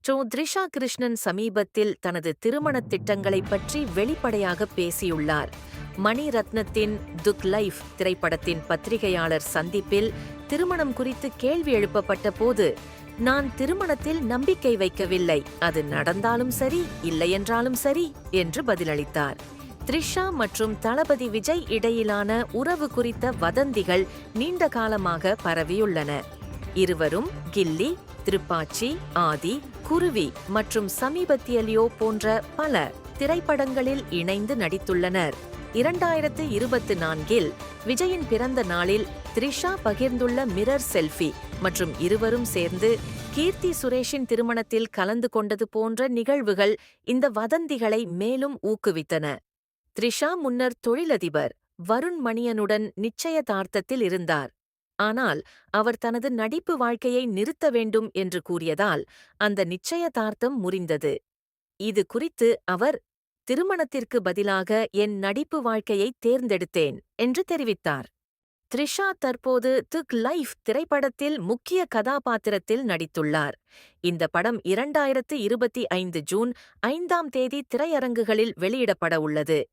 த்ரிஷா கிருஷ்ணன் சமீபத்தில் தனது திருமணத் திட்டங்களைப் பற்றி வெளிப்படையாக பேசியுள்ளார். மணி ரத்னத்தின் துக் லைஃப் திரைப்படத்தின் பத்திரிகையாளர் சந்திப்பில் திருமணம் குறித்து கேள்வி எழுப்பப்பட்ட போது, நான் திருமணத்தில் நம்பிக்கை வைக்கவில்லை, அது நடந்தாலும் சரி இல்லையென்றாலும் சரி என்று பதிலளித்தார். த்ரிஷா மற்றும் தளபதி விஜய் இடையிலான உறவு குறித்த வதந்திகள் நீண்ட காலமாக பரவியுள்ளன. இருவரும் கில்லி, திருப்பாச்சி, ஆதி, குருவி மற்றும் சமீபத்திய லியோ போன்ற பல திரைப்படங்களில் இணைந்து நடித்துள்ளனர். 2024இல் விஜயின் பிறந்த நாளில் த்ரிஷா பகிர்ந்துள்ள மிரர் செல்ஃபி மற்றும் இருவரும் சேர்ந்து கீர்த்தி சுரேஷின் திருமணத்தில் கலந்து கொண்டது போன்ற நிகழ்வுகள் இந்த வதந்திகளை மேலும் ஊக்குவித்தன. த்ரிஷா முன்னர் தொழிலதிபர் வருண் மணியனுடன் நிச்சயதார்த்தத்தில் இருந்தார். ஆனால் அவர் தனது நடிப்பு வாழ்க்கையை நிறுத்த வேண்டும் என்று கூறியதால் அந்த நிச்சயதார்த்தம் முறிந்தது. இது குறித்து அவர், திருமணத்திற்கு பதிலாக என் நடிப்பு வாழ்க்கையை தேர்ந்தெடுத்தேன் என்று தெரிவித்தார். த்ரிஷா தற்போது துக் லைஃப் திரைப்படத்தில் முக்கிய கதாபாத்திரத்தில் நடித்துள்ளார். இந்த படம் 2025 ஜூன் 5ஆம் தேதி திரையரங்குகளில் வெளியிடப்பட உள்ளது.